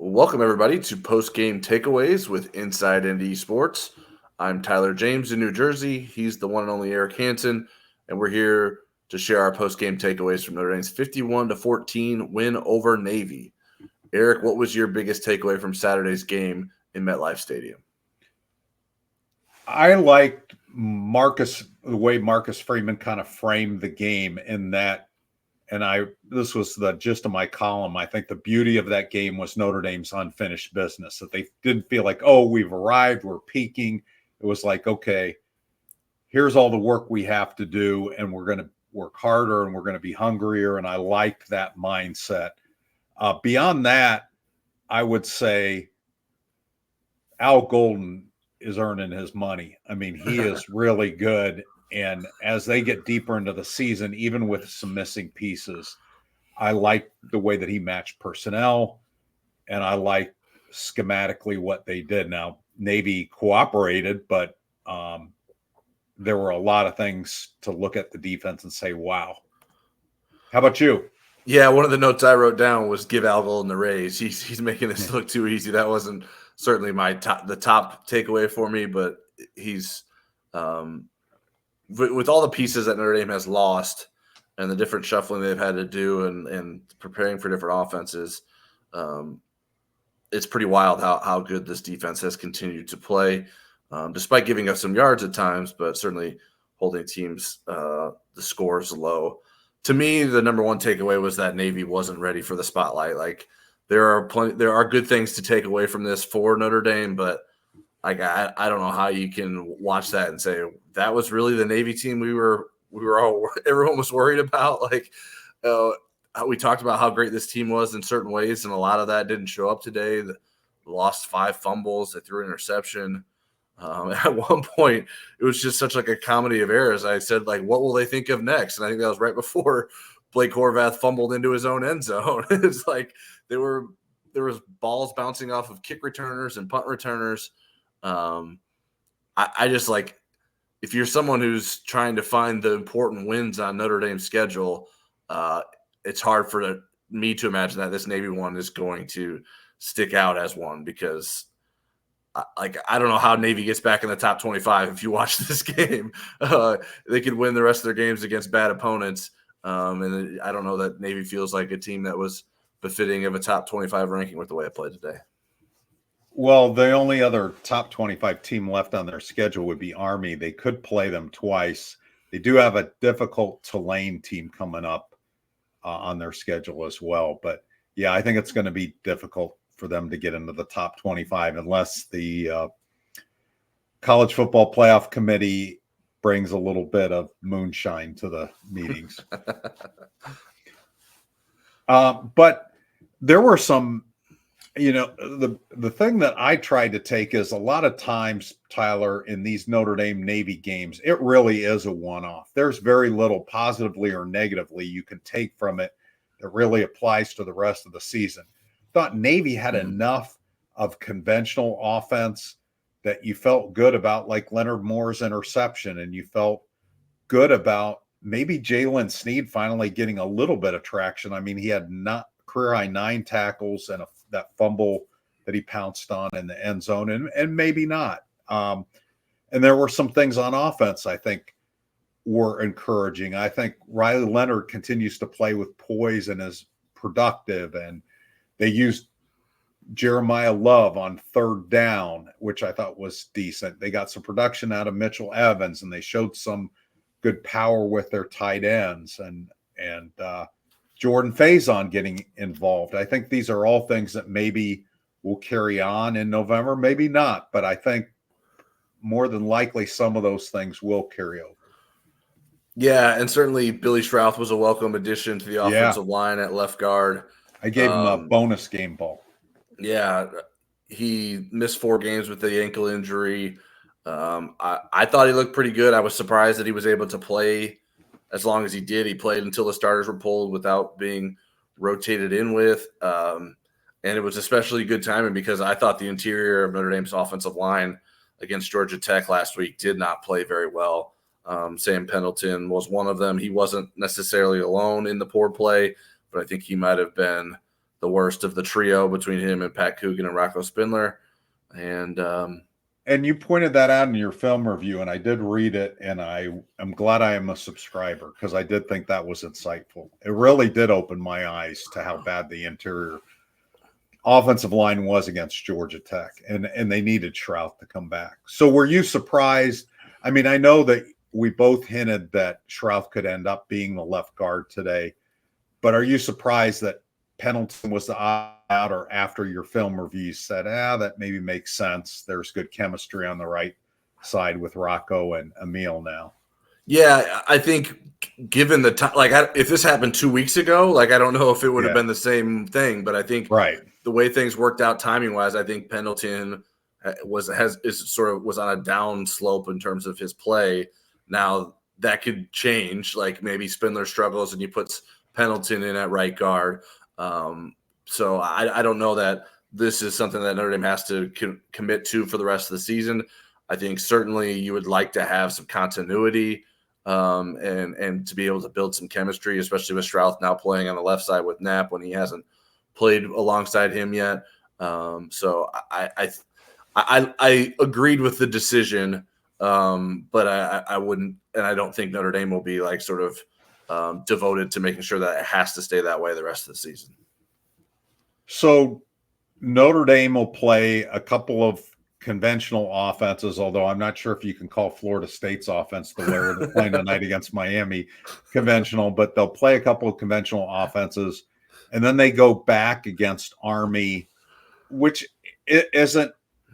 Welcome, everybody, to Postgame Takeaways with Inside ND Sports. I'm Tyler James in New Jersey. He's the one and only Eric Hansen, and we're here to share our postgame takeaways from Notre Dame's 51-14 win over Navy. Eric, what was your biggest takeaway from Saturday's game in MetLife Stadium? I liked the way Marcus Freeman kind of framed the game in that, and this was the gist of my column. I think the beauty of that game was Notre Dame's unfinished business, that they didn't feel like, oh, we've arrived, we're peaking. It was like, okay, here's all the work we have to do, and we're going to work harder, and we're going to be hungrier, and I liked that mindset. Beyond that, I would say Al Golden is earning his money. I mean, he is really good. And as they get deeper into the season, even with some missing pieces, I like the way that he matched personnel, and I like schematically what they did. Now, Navy cooperated, but there were a lot of things to look at the defense and say, wow. How about you? Yeah, one of the notes I wrote down was give Al Golden the raise. He's making this look too easy. That wasn't certainly the top takeaway for me, but he's with all the pieces that Notre Dame has lost and the different shuffling they've had to do and preparing for different offenses, it's pretty wild how good this defense has continued to play, despite giving up some yards at times, but certainly holding teams the scores low. To me, the number one takeaway was that Navy wasn't ready for the spotlight. Like there are good things to take away from this for Notre Dame, but like I don't know how you can watch that and say that was really the Navy team everyone was worried about. Like we talked about how great this team was in certain ways, and a lot of that didn't show up today. They lost 5 fumbles, they threw an interception. At one point, it was just such like a comedy of errors. I said, like, what will they think of next? And I think that was right before Blake Horvath fumbled into his own end zone. It's like there was balls bouncing off of kick returners and punt returners. I just like, if you're someone who's trying to find the important wins on Notre Dame's schedule, it's hard for me to imagine that this Navy one is going to stick out as one, because I don't know how Navy gets back in the top 25 if you watch this game. They could win the rest of their games against bad opponents. And I don't know that Navy feels like a team that was befitting of a top 25 ranking with the way it played today. Well, the only other top 25 team left on their schedule would be Army. They could play them twice. They do have a difficult Tulane team coming up on their schedule as well. But, yeah, I think it's going to be difficult for them to get into the top 25 unless the College Football Playoff Committee brings a little bit of moonshine to the meetings. But there were some, the thing that I tried to take is a lot of times, Tyler, in these Notre Dame Navy games, it really is a one-off. There's very little positively or negatively you can take from it that really applies to the rest of the season. Thought Navy had enough of conventional offense that you felt good about, like Leonard Moore's interception, and you felt good about maybe Jalen Sneed finally getting a little bit of traction. I mean, he had not career-high 9 tackles and that fumble that he pounced on in the end zone, and maybe not. And there were some things on offense I think were encouraging. I think Riley Leonard continues to play with poise and is productive, and they used Jeremiah Love on third down, which I thought was decent. They got some production out of Mitchell Evans, and they showed some good power with their tight ends, and Jordan Faison getting involved. I think these are all things that maybe will carry on in November, maybe not, but I think more than likely some of those things will carry over. Yeah, and certainly Billy Schrauth was a welcome addition to the offensive line at left guard. I gave him a bonus game ball. Yeah, he missed 4 games with the ankle injury. I thought he looked pretty good. I was surprised that he was able to play as long as he did. He played until the starters were pulled without being rotated in with. And it was especially good timing because I thought the interior of Notre Dame's offensive line against Georgia Tech last week did not play very well. Sam Pendleton was one of them. He wasn't necessarily alone in the poor play, but I think he might have been the worst of the trio between him and Pat Coogan and Rocco Spindler. And you pointed that out in your film review, and I did read it, and I'm glad I am a subscriber because I did think that was insightful. It really did open my eyes to how bad the interior offensive line was against Georgia Tech, and they needed Shrouth to come back. So were you surprised? I mean, I know that we both hinted that Shrouth could end up being the left guard today, but are you surprised that Pendleton was the out, or after your film review said, that maybe makes sense? There's good chemistry on the right side with Rocco and Emil now. Yeah, I think given the time, like if this happened 2 weeks ago, like I don't know if it would have been the same thing, but I think the way things worked out timing wise, I think Pendleton was on a down slope in terms of his play. Now that could change. Like maybe Spindler struggles and you put Pendleton in at right guard. So I don't know that this is something that Notre Dame has to commit to for the rest of the season. I think certainly you would like to have some continuity and to be able to build some chemistry, especially with Shrouth now playing on the left side with Knapp when he hasn't played alongside him yet. So I agreed with the decision, but I wouldn't, and I don't think Notre Dame will be like sort of devoted to making sure that it has to stay that way the rest of the season. So Notre Dame will play a couple of conventional offenses, although I'm not sure if you can call Florida State's offense the way they're playing tonight against Miami conventional, but they'll play a couple of conventional offenses, and then they go back against Army, which isn't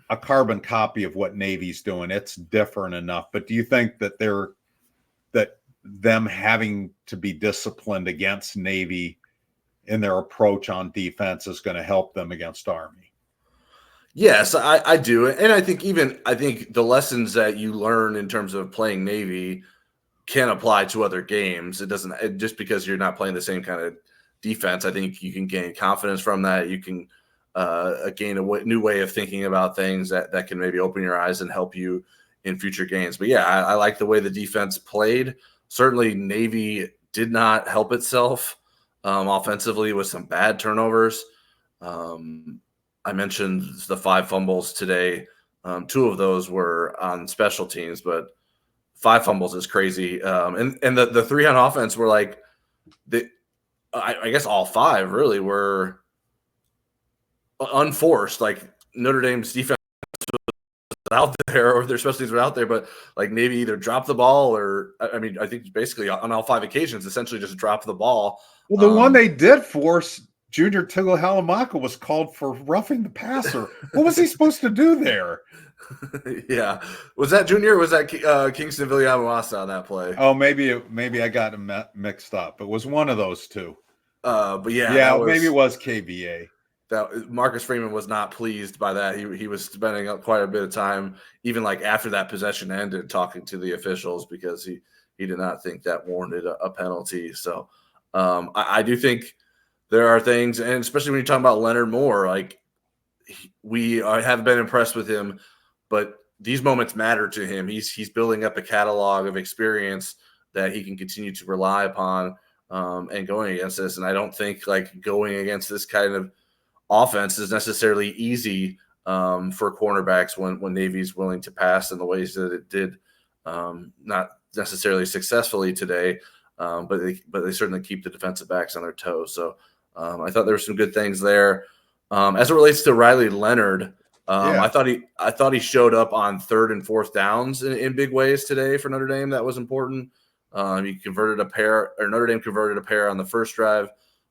a carbon copy of what Navy's doing. It's different enough. But do you think that them having to be disciplined against Navy in their approach on defense is going to help them against Army? Yes, I do. And I think the lessons that you learn in terms of playing Navy can apply to other games. It doesn't just because you're not playing the same kind of defense. I think you can gain confidence from that. You can gain a new way of thinking about things that can maybe open your eyes and help you in future games. But yeah, I like the way the defense played. Certainly Navy did not help itself offensively with some bad turnovers. I mentioned the 5 fumbles today. 2 of those were on special teams, but 5 fumbles is crazy. And the 3 on offense were like, I guess all 5 really were unforced. Like Notre Dame's defense was out there, or their special teams were out there, but like Navy either dropped the ball or, I mean, I think basically on all 5 occasions, essentially just dropped the ball. Well, the one they did force, Junior Tigahalamaka, was called for roughing the passer. What was he supposed to do there? Yeah. Was that Junior or was that Kingston Viliamawasa on that play? Oh, maybe I got him mixed up. It was one of those two. But yeah, maybe it was KVA. That Marcus Freeman was not pleased by that. He was spending quite a bit of time, even like after that possession ended, talking to the officials because he did not think that warranted a penalty. So I do think there are things, and especially when you're talking about Leonard Moore, like we have been impressed with him, but these moments matter to him. He's building up a catalog of experience that he can continue to rely upon and going against this. And I don't think like going against this kind of offense is necessarily easy for cornerbacks when Navy's willing to pass in the ways that it did, not necessarily successfully today, but they certainly keep the defensive backs on their toes. So I thought there were some good things there. As it relates to Riley Leonard, I thought he showed up on 3rd and 4th downs in big ways today for Notre Dame. That was important. He converted a pair, or Notre Dame converted a pair on the first drive.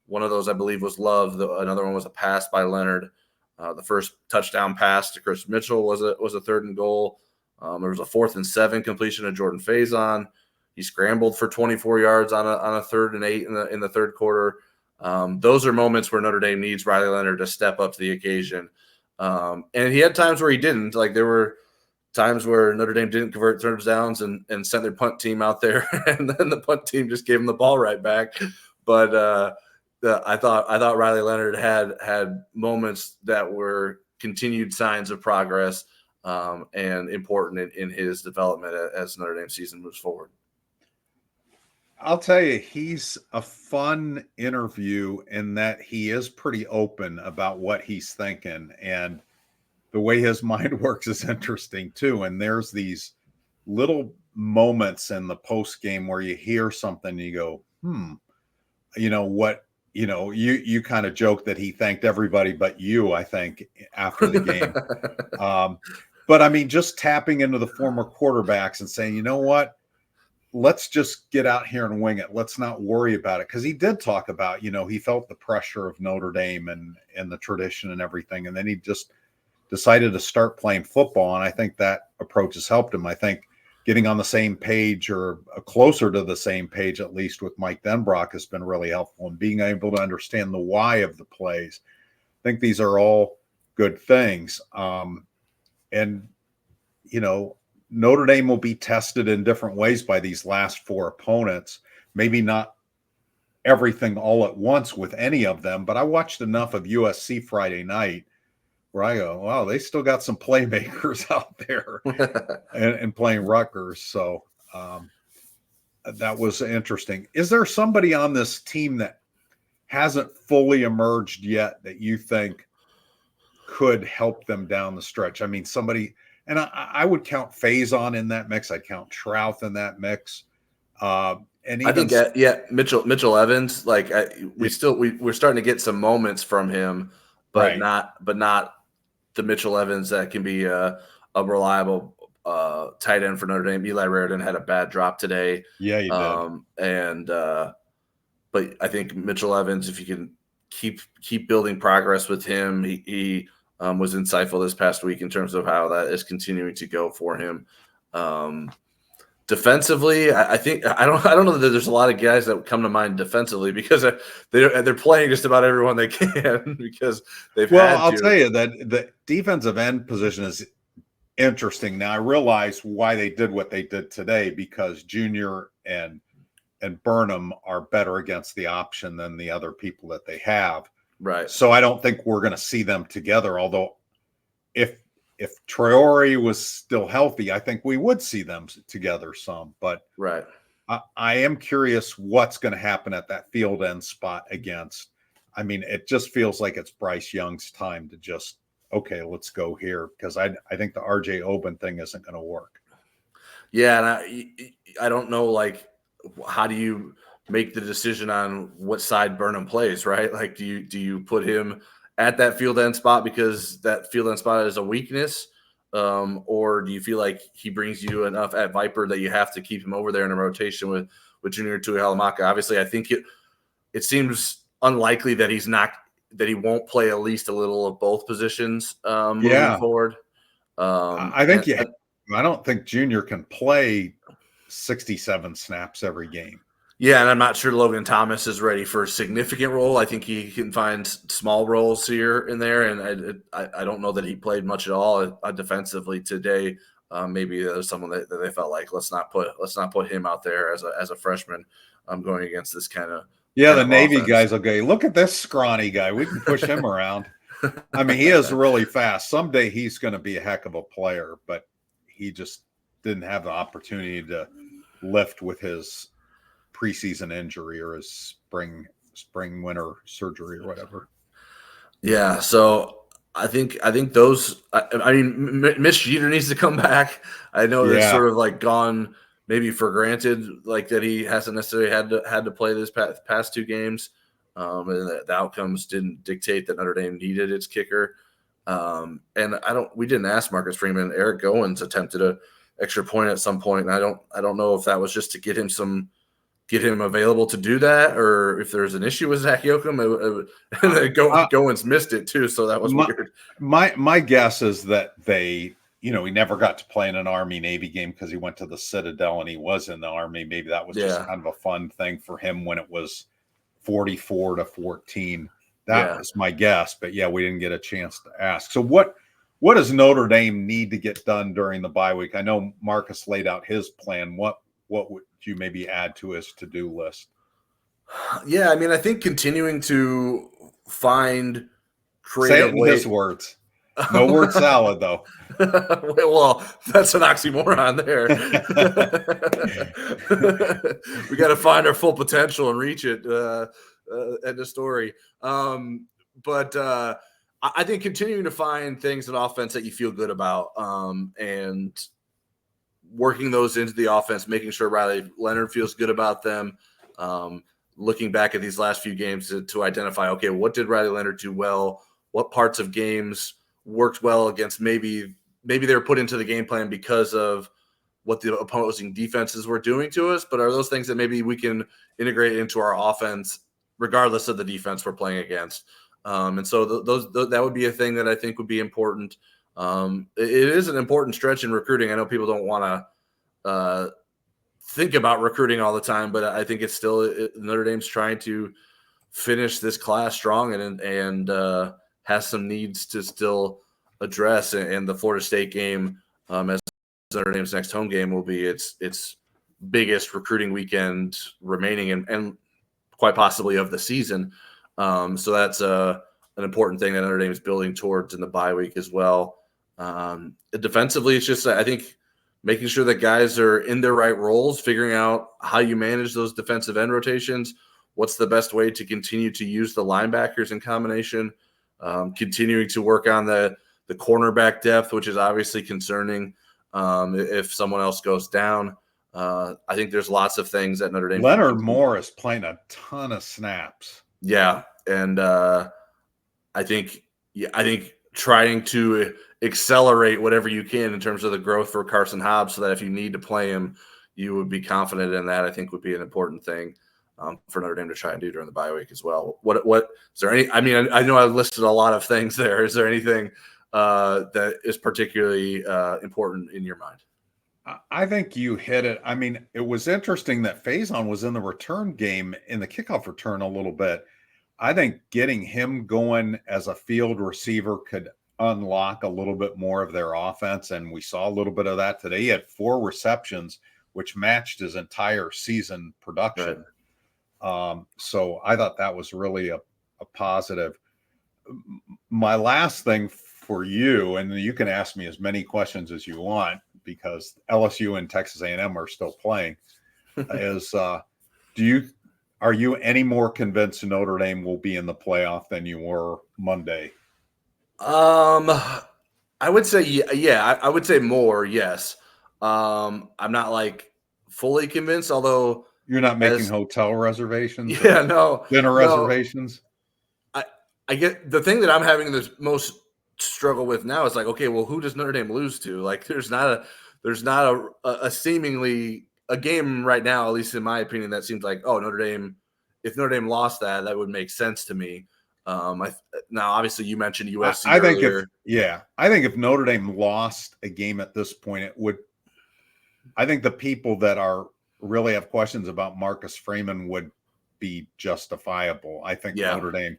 One of those, I believe, was Love. Another one was a pass by Leonard. The first touchdown pass to Chris Mitchell was a 3rd and goal. There was a 4th and 7 completion of Jordan Faison. He scrambled for 24 yards on a 3rd and 8 in the third quarter. Those are moments where Notre Dame needs Riley Leonard to step up to the occasion. And he had times where he didn't. Like there were times where Notre Dame didn't convert third downs and sent their punt team out there, and then the punt team just gave him the ball right back. But I thought Riley Leonard had moments that were continued signs of progress and important in his development as Notre Dame season moves forward. I'll tell you, he's a fun interview in that he is pretty open about what he's thinking, and the way his mind works is interesting too. And there's these little moments in the post game where you hear something and you go, what, you kind of joke that he thanked everybody but you, I think, after the game. But I mean, just tapping into the former quarterbacks and saying, you know what, let's just get out here and wing it. Let's not worry about it. Because he did talk about, he felt the pressure of Notre Dame and the tradition and everything. And then he just decided to start playing football. And I think that approach has helped him. I think getting on the same page or closer to the same page, at least with Mike Denbrock, has been really helpful, and being able to understand the why of the plays. I think these are all good things. And, Notre Dame will be tested in different ways by these last four opponents. Maybe not everything all at once with any of them, but I watched enough of USC Friday night where I go, wow, they still got some playmakers out there and playing Rutgers. So that was interesting. Is there somebody on this team that hasn't fully emerged yet that you think could help them down the stretch? I mean, somebody, and I would count Faison in that mix. I'd count Trouth in that mix. And even, I think, Mitchell Evans. Like we're starting to get some moments from him, but right. not the Mitchell Evans that can be a reliable tight end for Notre Dame. Eli Raridan had a bad drop today. Yeah, you did. But I think Mitchell Evans, if you can keep building progress with him, he was insightful this past week in terms of how that is continuing to go for him. Defensively, I think I don't know that there's a lot of guys that come to mind defensively because they're playing just about everyone they can because they've had to. I'll tell you that the defensive end position is interesting. Now I realize why they did what they did today, because Junior and Burnham are better against the option than the other people that they have. Right. So I don't think we're going to see them together. Although if Traore was still healthy, I think we would see them together some. But right. I am curious what's going to happen at that field end spot against. I mean, it just feels like it's Bryce Young's time to just, okay, let's go here, because I think the RJ Oben thing isn't going to work. Yeah, and I don't know, like, how do you make the decision on what side Burnham plays, right? Like, do you put him at that field end spot because that field end spot is a weakness, or do you feel like he brings you enough at Viper that you have to keep him over there in a rotation with Junior Tuihalamaka? Obviously, I think it seems unlikely that he won't play at least a little of both positions moving forward. I don't think Junior can play 67 snaps every game. Yeah, and I'm not sure Logan Thomas is ready for a significant role. I think he can find small roles here and there, and I don't know that he played much at all defensively today. Maybe there's someone that they felt like let's not put him out there as a freshman going against this kind of the Navy offense. guys will go, look at this scrawny guy. We can push him around. I mean, he is really fast. Someday he's going to be a heck of a player, but he just didn't have the opportunity to lift with his preseason injury or his spring winter surgery or whatever. Yeah, so I think those. I mean, Mitch Jeter needs to come back. I know that's sort of like gone maybe for granted, like that he hasn't necessarily had to play this past two games, and the outcomes didn't dictate that Notre Dame needed its kicker. And we didn't ask Marcus Freeman. Eric Goins attempted a extra point at some point, and I don't know if that was just to get him available to do that, or if there's an issue with Zach Yoakum. Goins missed it too, so that was weird. My guess is that he never got to play in an Army-Navy game because he went to the Citadel and he was in the Army. Maybe that was just kind of a fun thing for him when it was 44-14. That was my guess, but we didn't get a chance to ask. So what does Notre Dame need to get done during the bye week? I know Marcus laid out his plan. What would you maybe add to his to-do list? Yeah, I mean, I think continuing to find creative ways. His words. No word salad, though. Well, that's an oxymoron there. We got to find our full potential and reach it. End of story. But I think continuing to find things in offense that you feel good about, and working those into the offense, making sure Riley Leonard feels good about them. Looking back at these last few games to identify, okay, what did Riley Leonard do well? What parts of games worked well against maybe they were put into the game plan because of what the opposing defenses were doing to us, but are those things that maybe we can integrate into our offense regardless of the defense we're playing against? And so that would be a thing that I think would be important. It is an important stretch in recruiting. I know people don't want to think about recruiting all the time, but I think it's still Notre Dame's trying to finish this class strong and has some needs to still address. And the Florida State game, as Notre Dame's next home game, will be its biggest recruiting weekend remaining and quite possibly of the season. So that's an important thing that Notre Dame is building towards in the bye week as well. Defensively, it's just I think making sure that guys are in their right roles, figuring out how you manage those defensive end rotations, what's the best way to continue to use the linebackers in combination, continuing to work on the cornerback depth, which is obviously concerning if someone else goes down. I think there's lots of things that Notre Dame. Leonard Moore is playing a ton of snaps. Yeah, and I think trying to accelerate whatever you can in terms of the growth for Carson Hobbs, so that if you need to play him, you would be confident in that. I think would be an important thing for Notre Dame to try and do during the bye week as well. What is there any? I mean, I know I listed a lot of things there. Is there anything that is particularly important in your mind? I think you hit it. I mean, it was interesting that Faison was in the return game in the kickoff return a little bit. I think getting him going as a field receiver could unlock a little bit more of their offense, and we saw a little bit of that today. He had 4 receptions, which matched his entire season production. Right. So I thought that was really a positive. My last thing for you, and you can ask me as many questions as you want because LSU and Texas A&M are still playing, is are you any more convinced Notre Dame will be in the playoff than you were Monday? I would say, yeah, I would say more. Yes. I'm not like fully convinced, although you're not making hotel reservations. Yeah, no dinner reservations. I get the thing that I'm having the most struggle with now is like, okay, well, who does Notre Dame lose to? Like, there's not a seemingly a game right now, at least in my opinion, that seems like, oh, Notre Dame. If Notre Dame lost that would make sense to me. Now, obviously, you mentioned USC earlier. I think if Notre Dame lost a game at this point, it would. I think the people that really have questions about Marcus Freeman would be justifiable. I think Notre Dame.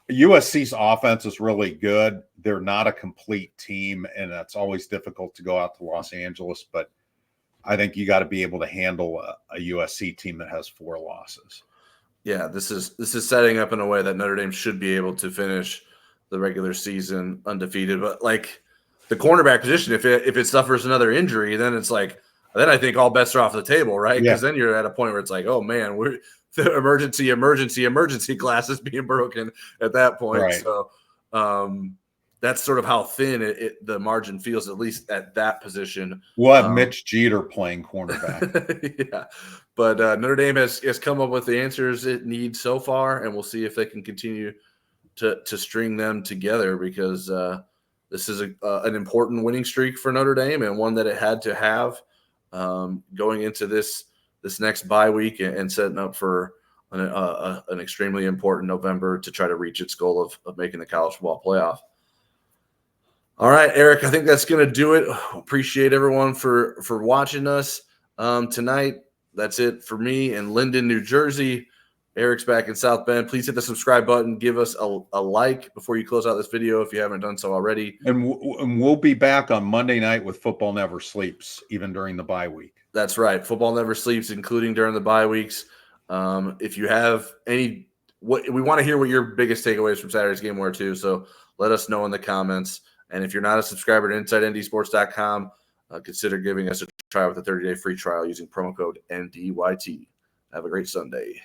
USC's offense is really good. They're not a complete team, and it's always difficult to go out to Los Angeles. But I think you got to be able to handle a USC team that has 4 losses. Yeah, this is setting up in a way that Notre Dame should be able to finish the regular season undefeated. But like the cornerback position, if it suffers another injury, then it's like I think all bets are off the table, right? Because then you're at a point where it's like, oh man, the emergency glass is being broken at that point. Right. So that's sort of how thin the margin feels, at least at that position. We'll have Mitch Jeter playing cornerback. Yeah, but Notre Dame has come up with the answers it needs so far, and we'll see if they can continue to string them together, because this is an important winning streak for Notre Dame, and one that it had to have going into this next bye week and setting up for an extremely important November to try to reach its goal of making the college football playoff. All right, Eric, I think that's going to do it. Appreciate everyone for watching us tonight. That's it for me in Linden, New Jersey. Eric's back in South Bend. Please hit the subscribe button. Give us a like before you close out this video if you haven't done so already. And we'll be back on Monday night with Football Never Sleeps, even during the bye week. That's right. Football Never Sleeps, including during the bye weeks. If you have we want to hear what your biggest takeaways from Saturday's game were too. So let us know in the comments. And if you're not a subscriber to InsideNDSports.com, consider giving us a try with a 30-day free trial using promo code NDYT. Have a great Sunday.